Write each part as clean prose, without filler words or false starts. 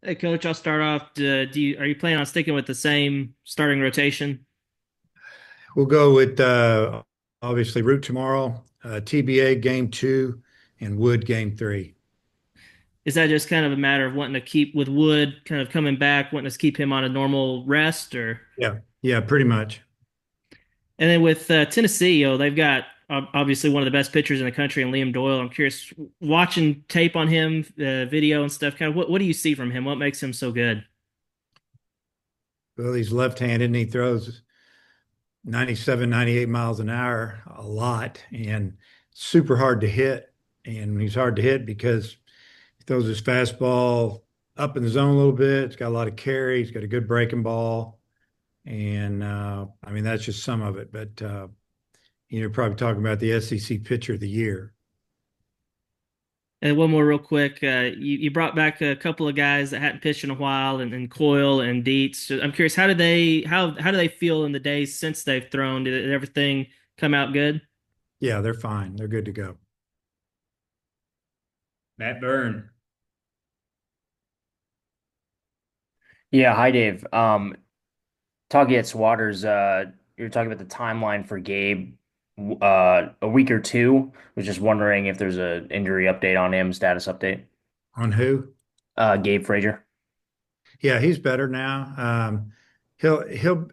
Hey, coach, I'll start off. Are you planning on sticking with the same starting rotation? We'll go with obviously Root tomorrow, TBA game two, and Wood game three. Is that just kind of a matter of wanting to keep with Wood kind of coming back, wanting to keep him on a normal rest, or Yeah, yeah, pretty much. and then with Tennessee, they've got obviously one of the best pitchers in the country, and Liam Doyle. I'm curious, watching tape on him, video and stuff. Kind of what do you see from him? What makes him so good? Well, he's left-handed and he throws 97, 98 miles an hour a lot and super hard to hit. And he's hard to hit because he throws his fastball up in the zone a little bit. It's got a lot of carry. He's got a good breaking ball. And I mean, that's just some of it. But you're probably talking about the SEC pitcher of the year. And one more real quick. You brought back a couple of guys that hadn't pitched in a while, and Coyle and Dietz. So I'm curious, how do they feel in the days since they've thrown? Did everything come out good? Yeah, they're fine. They're good to go. Matt Byrne. Yeah, hi Dave. Talking at Swatters, you were talking about the timeline for Gabe, a week or two. Was just wondering if there's a injury update on him, status update. On who? Gabe Frazier. Yeah, he's better now. He he'll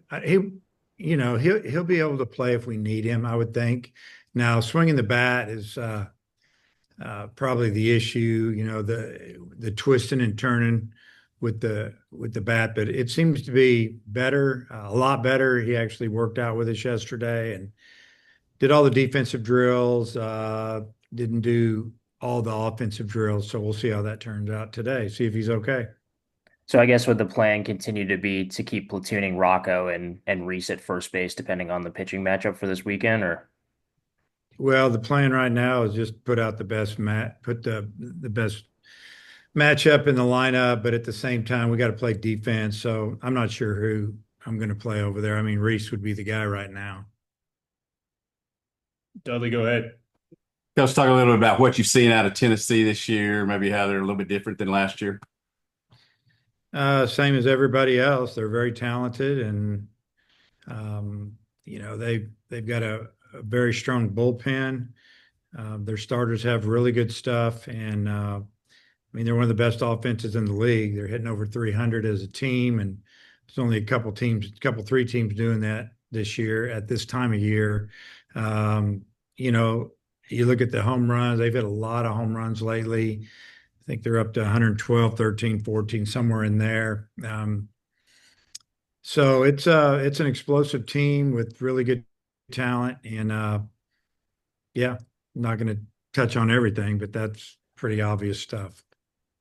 be able to play if we need him, I would think. Now, swinging the bat is probably the issue. The twisting and turning with the bat, but it seems to be better, a lot better. He actually worked out with us yesterday and did all the defensive drills. Didn't do all the offensive drills, so we'll see how that turns out today. See if he's okay. So I guess would the plan continue to be to keep platooning Rocco and Reese at first base, depending on the pitching matchup for this weekend, or? Well, the plan right now is just put out the best put the best matchup in the lineup, but at the same time, we got to play defense. So I'm not sure who I'm going to play over there. I mean, Reese would be the guy right now. Dudley, go ahead. Let's talk a little bit about what you've seen out of Tennessee this year, maybe how they're a little bit different than last year. Same as everybody else. They're very talented, and they've got a very strong bullpen. Their starters have really good stuff, and I mean, they're one of the best offenses in the league. They're hitting over 300 as a team, and there's only three teams doing that this year at this time of year. Um, you know, you look at the home runs, they've hit a lot of home runs lately. I think they're up to 112, 13, 14, somewhere in there. So it's an explosive team with really good talent, and yeah, I'm not going to touch on everything, but that's pretty obvious stuff.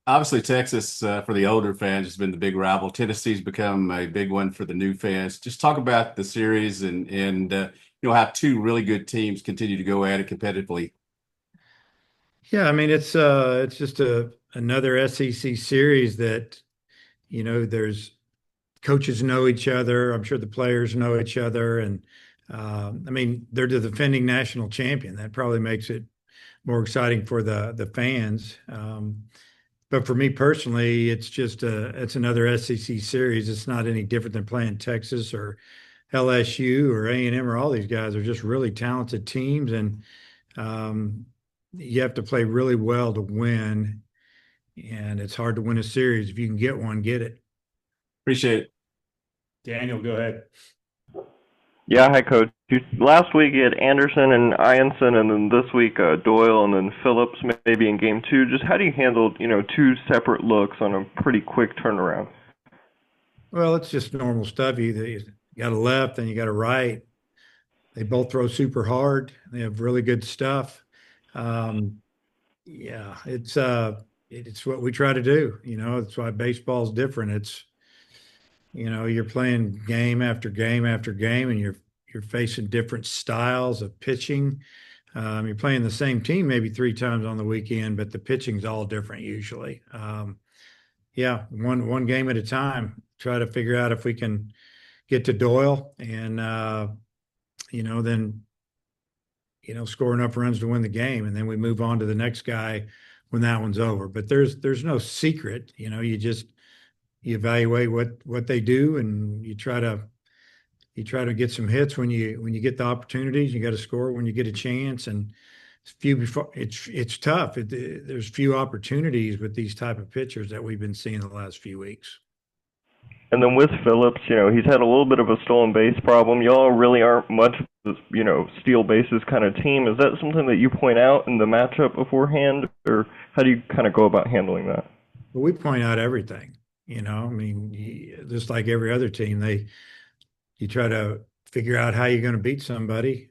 Obviously, Texas, for the older fans, has been the big rival. Tennessee's become a big one for the new fans. Just talk about the series and how two really good teams continue to go at it competitively. Yeah, I mean it's just another SEC series that there's coaches know each other. I'm sure the players know each other, and I mean they're the defending national champion. That probably makes it more exciting for the fans. But for me personally, it's another SEC series. It's not any different than playing Texas or LSU or A&M or all these guys are just really talented teams, and um, you have to play really well to win. And it's hard to win a series. If you can get one, get it. Appreciate it. Daniel, go ahead. Yeah, hi, Coach. Last week you had Anderson and Ianson, and then this week Doyle and then Phillips maybe in game two. Just how do you handle, two separate looks on a pretty quick turnaround? Well, it's just normal stuff. You got a left and you got a right. They both throw super hard. They have really good stuff. Um, yeah, it's what we try to do. That's why baseball's different. You're playing game after game after game, and you're facing different styles of pitching. You're playing the same team maybe three times on the weekend, but the pitching's all different usually. Yeah, one game at a time. Try to figure out if we can get to Doyle and then score enough runs to win the game, and then we move on to the next guy when that one's over. But there's no secret. You just you evaluate what they do, and you try to get some hits when you get the opportunities. You got to score when you get a chance, and it's tough. There's few opportunities with these type of pitchers that we've been seeing the last few weeks. And then with Phillips, he's had a little bit of a stolen base problem. Y'all really aren't much of this, steal bases kind of team. Is that something that you point out in the matchup beforehand, or how do you kind of go about handling that? But we point out everything. I mean, just like every other team, you try to figure out how you're going to beat somebody.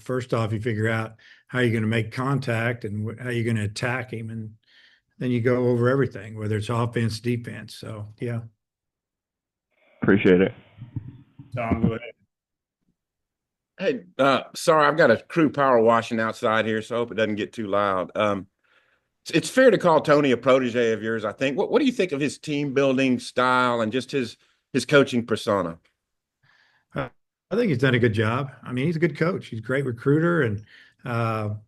First off, you figure out how you're going to make contact and how you're going to attack him, and then you go over everything, whether it's offense, defense. So yeah. Appreciate it. Tom, go ahead. Hey, sorry, I've got a crew power washing outside here, so I hope it doesn't get too loud. It's fair to call Tony a protege of yours, I think. What do you think of his team building style and just his coaching persona? I think he's done a good job. I mean, he's a good coach. He's a great recruiter, and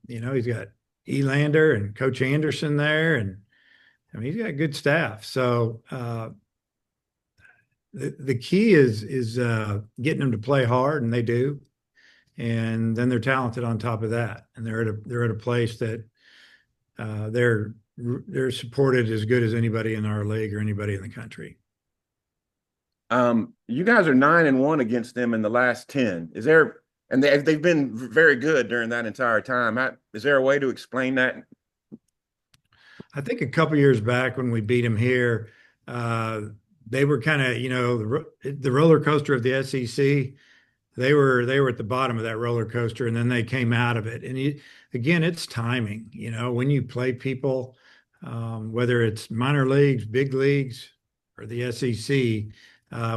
he's got Elander and Coach Anderson there, and I mean, he's got good staff. So the key is getting them to play hard, and they do, and then they're talented on top of that, and they're at a place that they're supported as good as anybody in our league or anybody in the country. You guys are 9-1 against them in the last 10. And they've been very good during that entire time. Is there a way to explain that? I think a couple years back when we beat them here, they were kind of, the roller coaster of the SEC. They were at the bottom of that roller coaster, and then they came out of it. And again, it's timing. When you play people, whether it's minor leagues, big leagues, or the SEC,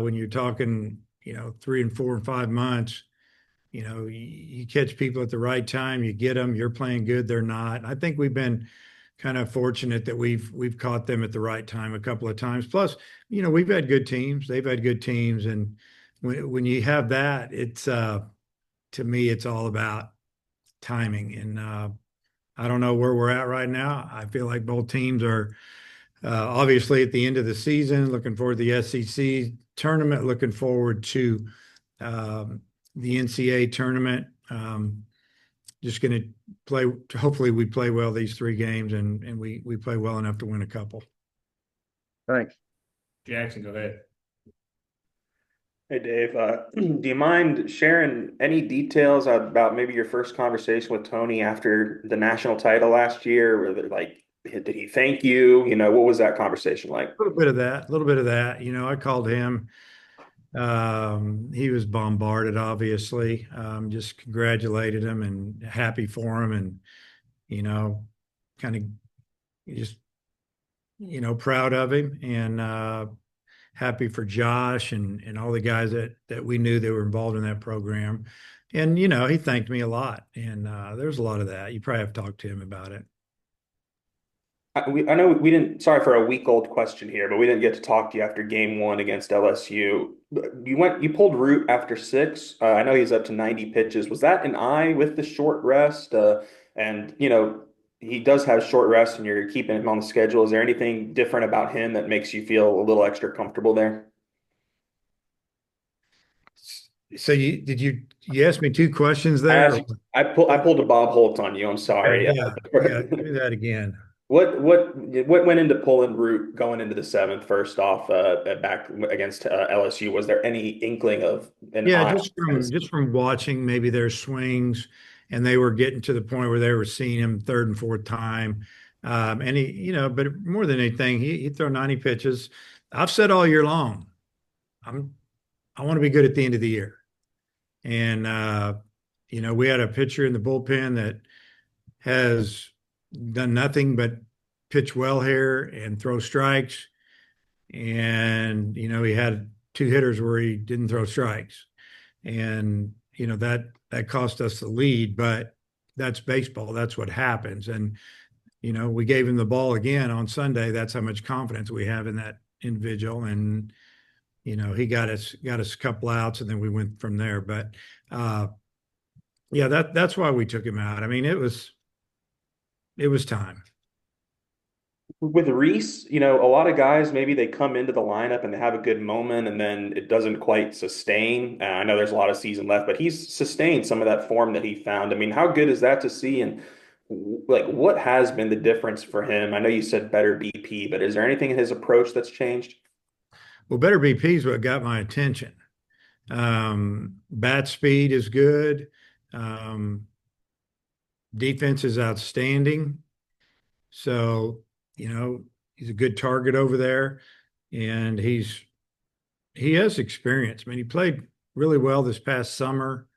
when you're talking, 3 and 4 and 5 months, you catch people at the right time, you get them, you're playing good, they're not. I think we've been kind of fortunate that we've caught them at the right time a couple of times. Plus, we've had good teams, they've had good teams, and when you have that, it's to me, it's all about timing. And I don't know where we're at right now. I feel like both teams are obviously at the end of the season, looking forward to the SEC tournament, looking forward to the NCAA tournament. Just going to play. Hopefully, we play well these 3 games, and we play well enough to win a couple. Thanks. Jackson, go ahead. Hey Dave, do you mind sharing any details about maybe your first conversation with Tony after the national title last year? Whether did he thank you? What was that conversation like? A little bit of that. I called him. He was bombarded, obviously. Just congratulated him and happy for him, and kind of just proud of him, and happy for Josh and all the guys that we knew that were involved in that program. And he thanked me a lot, and there's a lot of that. You probably have talked to him about it. I know we didn't, sorry for a week old question here, but we didn't get to talk to you after game 1 against LSU. You pulled Root after 6. I know he's up to 90 pitches. Was that an eye with the short rest? And he does have short rest and you're keeping him on the schedule. Is there anything different about him that makes you feel a little extra comfortable there? So you asked me 2 questions there? I pulled a Bob Holt on you. I'm sorry. Yeah, do that again. What went into pulling Root going into the 7th? First off, back against LSU, was there any inkling of an Yeah, eye? just from watching maybe their swings, and they were getting to the point where they were seeing him 3rd and 4th time, and he, but more than anything, he'd throw 90 pitches. I've said all year long, I want to be good at the end of the year, and we had a pitcher in the bullpen that has done nothing but pitch well here and throw strikes. And, he had 2 hitters where he didn't throw strikes. And, that cost us the lead, but that's baseball. That's what happens. And, we gave him the ball again on Sunday. That's how much confidence we have in that individual. And, he got us a couple outs, and then we went from there. But yeah, that's why we took him out. I mean, it was time. With Reese, a lot of guys maybe they come into the lineup and they have a good moment and then it doesn't quite sustain. I know there's a lot of season left, but he's sustained some of that form that he found. I mean, how good is that to see? And like, what has been the difference for him? I know you said better BP, but is there anything in his approach that's changed? Well, better BP is what got my attention. Bat speed is good. Um, Defense is outstanding. So, he's a good target over there, and he has experience. I mean, he played really well this past summer.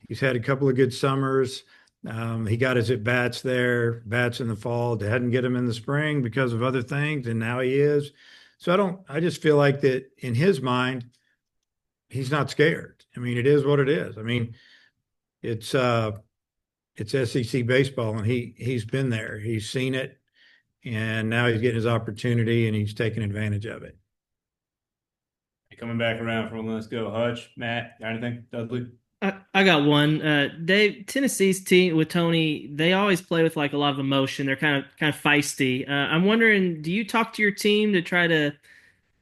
He's had a couple of good summers. He got his at bats there, bats in the fall. They hadn't get him in the spring because of other things, and now he is. So I just feel like that in his mind, he's not scared. I mean, it is what it is. I mean, it's uh it's SEC baseball, and he's been there. He's seen it, and now he's getting his opportunity, and he's taking advantage of it. Coming back around from Let's Go. Hutch, Matt, got anything? Dudley? I got one. Dave, Tennessee's team with Tony, they always play with like a lot of emotion. They're kind of feisty. I'm wondering, do you talk to your team to try to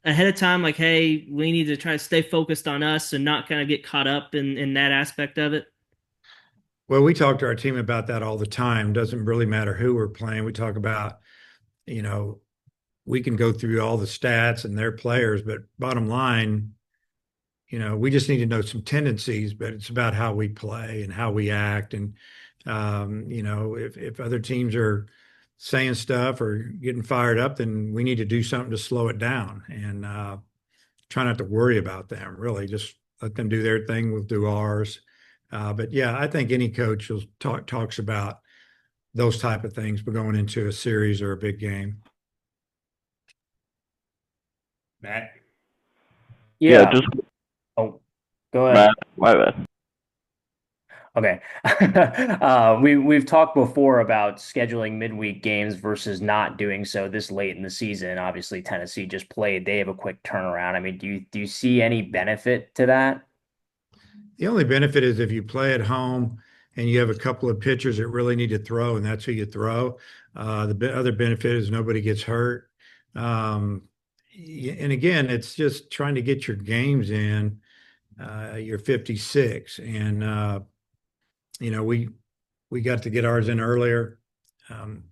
ahead of time, like, hey, we need to try to stay focused on us and not kind of get caught up in that aspect of it? Well, we talk to our team about that all the time. Doesn't really matter who we're playing. We talk about, you know, we can go through all the stats and their players, but bottom line, we just need to know some tendencies, but it's about how we play and how we act. And, if other teams are saying stuff or getting fired up, then we need to do something to slow it down and try not to worry about them, really. Just let them do their thing, we'll do ours. But yeah, I think any coach will talks about those type of things, but going into a series or a big game. Matt? Yeah, Yeah. just Oh, go ahead. Matt, my bad. Okay. We've talked before about scheduling midweek games versus not doing so this late in the season. Obviously, Tennessee just played. They have a quick turnaround. I mean, do you see any benefit to that? The only benefit is if you play at home and you have a couple of pitchers that really need to throw, and that's who you throw. Other benefit is nobody gets hurt. Um, and again, it's just trying to get your games in. You're 56, and we got to get ours in earlier. Um,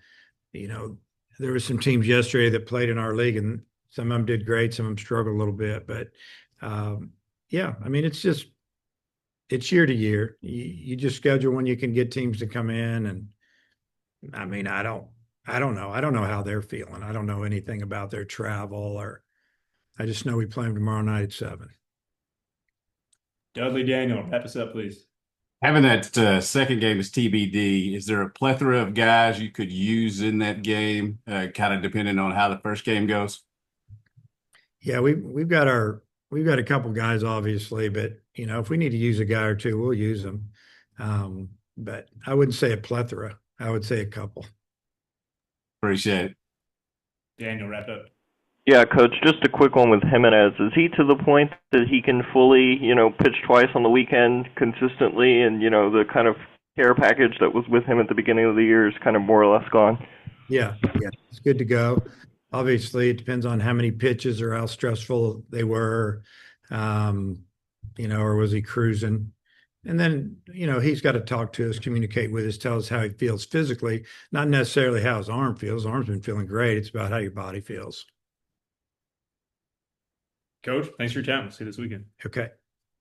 you know, there were some teams yesterday that played in our league, and some of them did great, some of them struggled a little bit. But yeah, I mean, it's year to year. You just schedule when you can get teams to come in, and I mean, I don't know. I don't know how they're feeling. I don't know anything about their travel, or I just know we play them tomorrow night at 7. Dudley, Daniel, wrap us up, please. Having that second game as TBD, is there a plethora of guys you could use in that game, kind of depending on how the first game goes? Yeah, we've got a couple guys obviously, but if we need to use a guy or two, we'll use them. But I wouldn't say a plethora. I would say a couple. Appreciate it. Daniel, wrap up. Yeah, coach, just a quick one with Jimenez. Is he to the point that he can fully, pitch twice on the weekend consistently and, the kind of care package that was with him at the beginning of the year is kind of more or less gone? Yeah, it's good to go. Obviously, it depends on how many pitches or how stressful they were, or was he cruising? And then, he's got to talk to us, communicate with us, tell us how he feels physically, not necessarily how his arm feels. His arm's been feeling great. It's about how your body feels. Coach, thanks for your time. We'll see you this weekend. Okay.